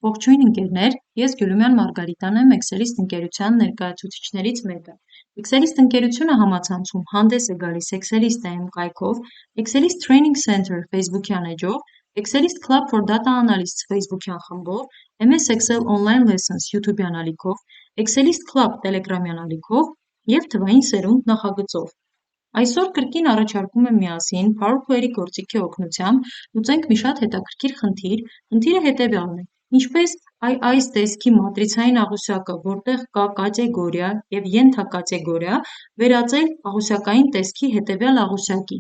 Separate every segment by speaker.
Speaker 1: Ողջույն ընկերներ, ես Գյուլումյան Մարգարիտան եմ Excelist ընկերության ներկայացուցիչներից մեկը։ Excelist ընկերությունը համացանցում հանդես է գալիս Excelist.am կայքով, Excelist Training Center Facebook-յան էջով, Excelist Club for Data Analysts Facebook-յան խմբով, MS Excel Online Lessons YouTube-յան ալիքով, Excelist Club Telegram-յան ալիքով և թվային սերունդ նախագծով։ Այսօր կրկին առաջարկում եմ միասին Power Query գործիքի օգնությամբ լուծենք մի շատ հետաքրքիր խնդիր։ Խնդիրը հետևյալն է. ինչպես այս տեսքի մատրիցային աղյուսակը, որտեղ կա կատեգորիա և ենթակատեգորիա, վերածել աղյուսակային տեսքի հետևյալ աղյուսակի։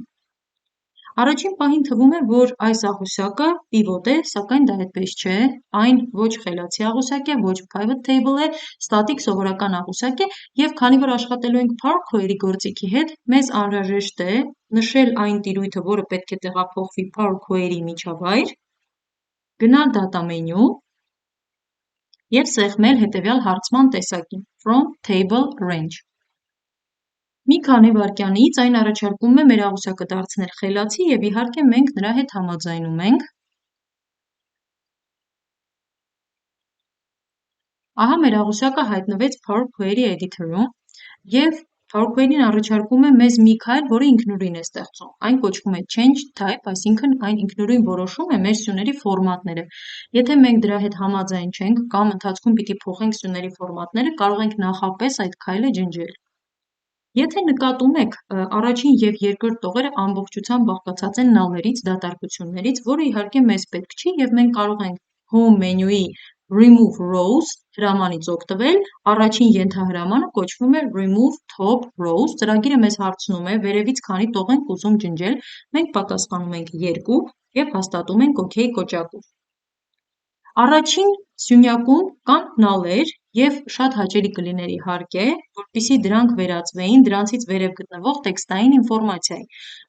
Speaker 1: Առաջին պահին թվում է, որ այս աղյուսակը պիվոտ է, սակայն դա այդպես չէ, այն ոչ խելացի աղյուսակ է, ոչ pivot table է, ստատիկ սովորական աղյուսակ է, և քանի որ աշխատելու ենք Power Query գործիքի հետ, մեզ անհրաժեշտ է նշել այն տիրույթը, որը պետք է տեղափոխվի Power Query միջավայր, գնալ Data Menu և սեղմել հետևյալ հարցման տեսակին From Table Range։ Մի քանի վայրկյանից այն առաջարկում է մեր աղյուսակը դարձնել խելացի և իհարկե մենք նրա հետ համաձայնում ենք։ Ահա մեր աղյուսակը հայտնվեց Power Query Editor-ում և Power Query-ն առաջարկում է մեզ մի քայլ, որը ինքնուրույն է ստեղծում։ Այն կոչվում է Change Type, այսինքն այն ինքնուրույն որոշում է մեր սյուների ֆորմատները։ Եթե մենք դրա հետ համաձայն չենք կամ ընթացքում պիտի փոխենք սյուների ֆորմատները, կարող ենք նախապես այդ քայլը ջնջել։ Եթե նկատում եք, առաջին և երկրորդ տողերը ամբողջությամբ բաղկացած են նալներից, դատարկություններից, որը իհարկե մեզ պետք չի և մենք կարող ենք Home մենյուի Remove Rows հրամանից օգտվել, առաջին ենթահրամանը կոչվում է Remove Top Rows, ծրագիրը մեզ հարցնում է վերևից քանի տող ենք ուզում ջնջել, մենք պատասխանում ենք 2 և հաստատում ենք OK կոճակով։ Առաջին սյունյակում կան նալեր և շատ հաճելի կլիներ իհարկե, որպեսզի դրանք վերածվեին դրանցից վերև գտնվող տեքստային ինֆորմացիայի։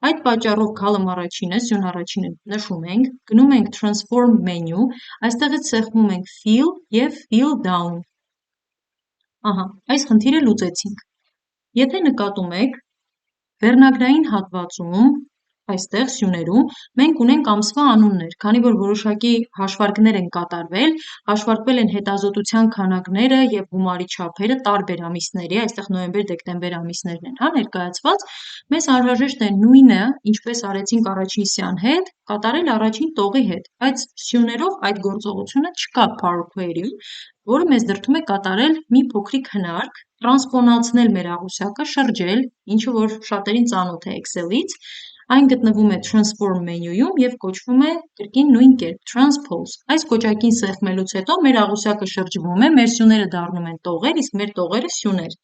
Speaker 1: Այդ պատճառով column առաջինը, սյուն առաջինը նշում ենք, գնում ենք Transform menu, այստեղից սեղմում ենք Fill և Fill Down։ Ահա, այս խնդիրը լուծեցինք։ Եթե նկատում եք, վերնագրային հատվածում, այստեղ սյուներում, մենք ունենք ամսվա անուններ, քանի որ որոշակի հաշվարկներ են կատարվել, հաշվարկվել են հետազոտության քանակները և գումարի չափերը տարբեր ամիսների, այստեղ նոյեմբեր-դեկտեմբեր ամիսներն են, հա, ներկայացված, մեզ անհրաժեշտ է նույնը, ինչպես արեցինք առաջին սյան հետ, կատարել առաջին տողի հետ, բայց սյուներով այդ գործողությունը չկա Power Query-ում, որը մեզ դրդում է կատարել մի փոքրիկ հնարք, տրանսպոնացնել մեր աղյուսակը, շրջել, ինչը որ շատերին ծանոթ է Excel-ից, այն գտնվում է Transform մենյուում և կոչվում է կրկին նույն կերպ Transpose։ Այս կոճակին սեղմելուց հետո մեր աղյուսակը շրջվում է, մեր սյուները դառնում են տողեր, իսկ մեր տողերը սյուներ։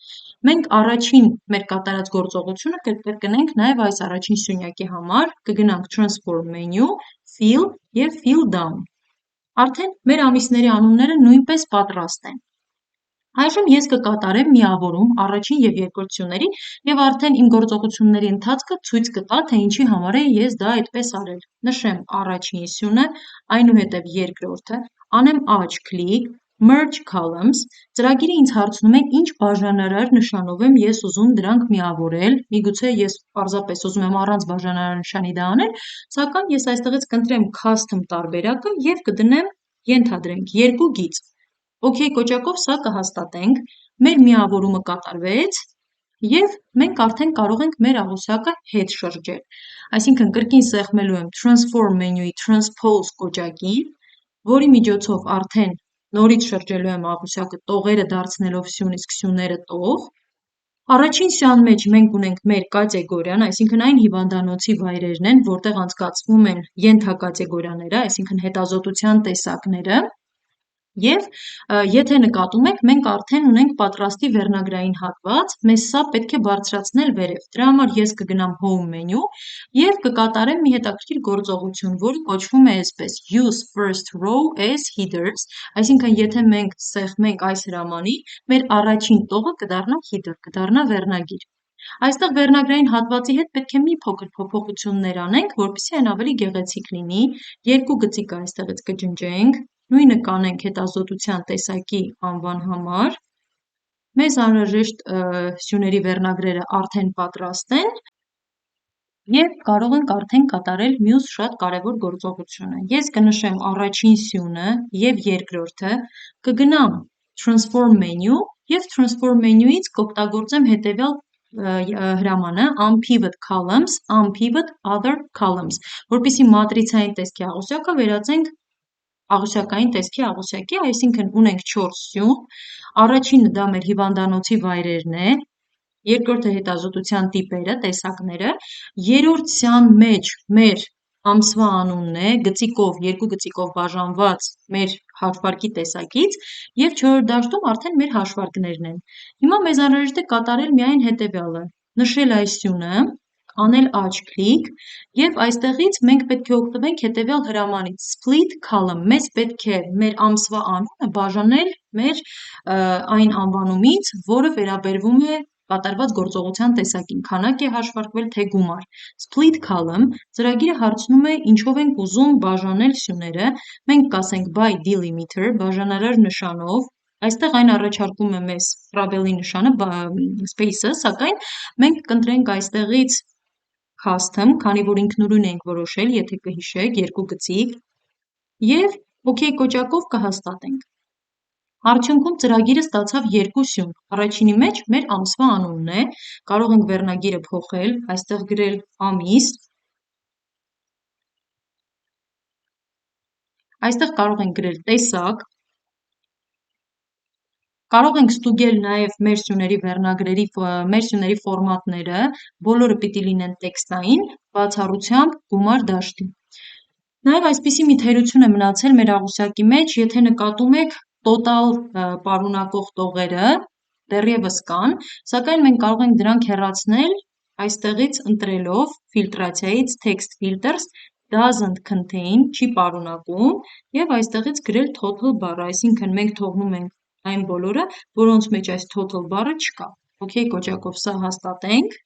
Speaker 1: Մենք առաջին մեր կատարած գործողությունը կկրկնենք նաև այս առաջին սյունյակի համար, կգնանք Transform menu, Fill և Fill Down։ Արդեն մեր ամիսների անունները նույնպես պատրաստ են։ Այժմ ես կկատարեմ միավորում առաջին և երկրորդ սյուների և արդեն իմ գործողությունների ընթացքը ցույց կտա, թե ինչի համար է ես դա այդպես արել։ Նշեմ առաջին սյունը, այնուհետև երկրորդը, անեմ աջ քլիկ, Merge Columns, ծրագիրը ինձ հարցնում է ինչ բաժանարար նշանով եմ ես ուզում դրանք միավորել, միգուցե ես պարզապես ուզում եմ առանց բաժանարար նշանի դա անել, սակայն ես այստեղից կընտրեմ Custom տարբերակը և կդնեմ ենթադրենք 2 գիծ։ OK կոճակով սա կհաստատենք, մեր միավորումը կատարվեց և մենք արդեն կարող ենք մեր աղյուսակը հետ շրջել։ Այսինքն կրկին սեղմելու եմ Transform մենյուի Transpose կոճակին, որի միջոցով արդեն նորից շրջելու եմ աղյուսակը տողերը դարձնելով սյուն, իսկ սյուները տող։ Առաջին սյան մեջ մենք ունենք մեր կատեգորիան, այսինքն այն հիվանդանոցի վայրերն են, որտեղ անցկացվում են ենթակատեգորիաները, այսինքն հետազոտության տեսակները, և եթե նկատում եք, մենք արդեն ունենք պատրաստի վերնագրային հատված, մեզ սա պետք է բարձրացնել վերև, դրա համար ես կգնամ Home մենյու և կկատարեմ մի հետաքրքիր գործողություն, որը կոչվում է այսպես Use First Row as Headers, այսինքն եթե մենք սեղմենք այս հրամանի, մեր առաջին տողը կդառնա header, կդառնա վերնագիր։ Այստեղ վերնագրային հատվածի հետ պետք է մի փոքր փոփոխություններ անենք, որպեսզի այն ավելի գեղեցիկ լինի, 2 գծիկ այստեղից կջնջենք, նույնը կանենք հետազոտության տեսակի անվան համար, մեզ անհրաժեշտ սյուների վերնագրերը արդեն պատրաստ են, Եվ կարող ենք արդեն կատարել մյուս շատ կարևոր գործողությունը։ Ես կնշեմ առաջին սյունը և երկրորդը, կգնամ Transform menu և Transform menu-ից կօգտագործեմ հետևյալ հրամանը Unpivot columns, Unpivot other columns, որպեսզի մատրիցային տեսքի աղյուսակը վերածենք աղյուսակային տեսքի աղյուսակի, այսինքն ունենք 4 սյուն, առաջինը դա մեր հիվանդանոցի վայրերն է, երկրորդը հետազոտության տիպերը, տեսակները, երրորդ սյան մեջ մեր ամսվա անունն է, գծիկով, երկու գծիկով բաժանված մեր հաշվարկի տեսակից և չորրորդ դաշտում արդեն մեր հաշվարկներն են։ Հիմա մեզ անհրաժեշտ է կատարել միայն հետևյալը, նշել այս սյունը, անել աջ քլիկ և այստեղից մենք պետք է օգտվենք հետևյալ հրամանից split column, մեզ պետք է մեր ամսվա անունը բաժանել մեր այն անվանումից, որը վերաբերվում է կատարված գործողության տեսակին, քանակ է հաշվարկվել, թե գումար։ Split column ծրագիրը հարցնում է ինչով ենք ուզում բաժանել սյուները, մենք կասենք by delimiter, բաժանարար նշանով, այստեղ այն առաջարկում է մեզ probably նշանը, space-ը, սակայն մենք կընտրենք այստեղից custom, քանի որ ինքնուրույն ենք որոշել, եթե կհիշեք, երկու գծիկ, և OK կոճակով կհաստատենք։ Արդյունքում ծրագիրը ստացավ երկու սյուն, առաջինի մեջ մեր ամսվա անունն է, կարող ենք վերնագիրը փոխել, այստեղ գրել ամիս, այստեղ կարող ենք գրել տեսակ, կարող ենք ստուգել նաև մեր սյուների վերնագրերի, մեր սյուների ֆորմատները, բոլորը պիտի լինեն տեքստային, բացառությամբ գումար դաշտի։ Նաև այսպիսի մի թերություն է մնացել մեր աղյուսակի մեջ, եթե նկատում եք տոտալ պարունակող տողերը դեռևս կան, սակայն մենք կարող ենք դրանք հեռացնել այստեղից ընտրելով ֆիլտրացիայից text filters doesn't contain, չի պարունակում և այստեղից գրել total բառը, այսինքն մենք թողնում ենք այն բոլորը, որոնց մեջ այս total բառը չկա։ OK կոճակով սա հաստատենք,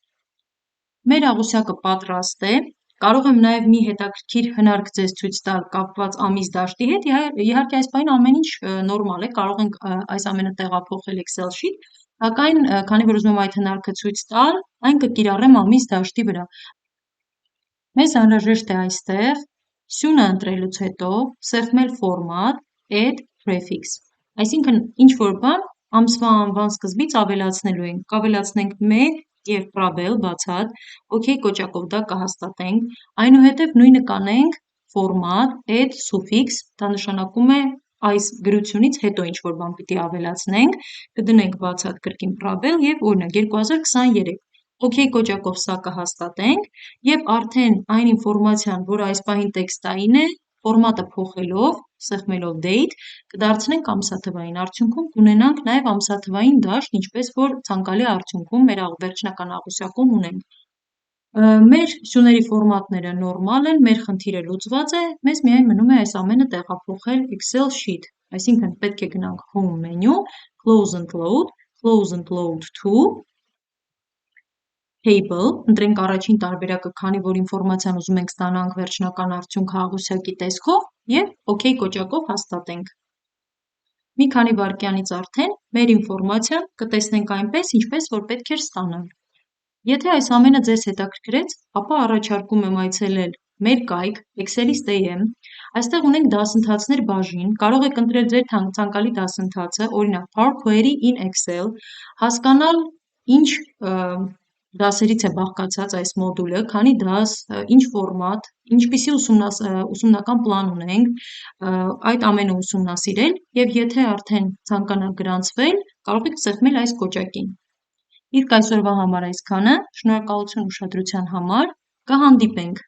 Speaker 1: մեր աղյուսակը պատրաստ է, կարող եմ նաև մի հետաքրքիր հնարք ձեզ ցույց տալ կապված ամիս դաշտի հետ, իհարկե այս պահին ամեն ինչ նորմալ է, կարող ենք այս ամենը տեղափոխել Excel sheet, սակայն քանի որ ուզում եմ այդ հնարքը ցույց տալ, այն կկիրառեմ ամիս դաշտի վրա։ Մեզ անհրաժեշտ է այստեղ սյունը ընտրելուց հետո սեղմել ֆորմատ, add prefix, այսինքն ինչ-որ բան ամսվա անվան սկզբից ավելացնելու ենք, կավելացնենք 1 և պրաբել բացատ, OK կոճակով դա կհաստատենք, այնուհետև նույնը կանենք ֆորմատ, add suffix, դա նշանակում է այս գրությունից հետո ինչ-որ բան պիտի ավելացնենք, կդնենք բացատ կրկին պրաբել և օրինակ 2023, OK կոճակով սա կհաստատենք և արդեն այն ինֆորմացիան, որը այս պահին տեքստային է, ֆորմատը փոխելով, սեղմելով date, կդարձնենք ամսաթվային, արդյունքում կունենանք նաև ամսաթվային դաշտ, ինչպես որ ցանկալի արդյունքում մեր վերջնական աղյուսակում ունենք։ Մեր սյուների ֆորմատները նորմալ են, մեր խնդիրը լուծված է, մեզ միայն մնում է այս ամենը տեղափոխել Excel sheet, այսինքն պետք է գնանք Home menu, Close and Load to, Table, ընտրենք առաջին տարբերակը, քանի որ ինֆորմացիան ուզում ենք ստանանք վերջնական արդյունքը աղյուսակի տեսքով և OK կոճակով հաստատենք։ Մի քանի վայրկյանից արդեն մեր ինֆորմացիան կտեսնենք այնպես, ինչպես որ պետք էր ստանալ։ Եթե այս ամենը ձեզ հետաքրքրեց, ապա առաջարկում եմ այցելել մեր կայք Excelist.am, այստեղ ունենք դասընթացներ բաժին, կարող եք ընտրել ձեր ցանկալի դասընթացը, օրինակ Power Query in Excel, հասկանալ ինչ դասերից է բաղկացած այս մոդուլը, քանի դաս, ինչ ֆորմատ, ինչպիսի ուսումնական պլան ունենք, այդ ամենը ուսումնասիրել և եթե արդեն ցանկանաք գրանցվել, կարող եք սեղմել այս կոճակին։ Իսկ այսօրվա համար այսքանը, շնորհակալություն ուշադրության համար, կհանդիպենք։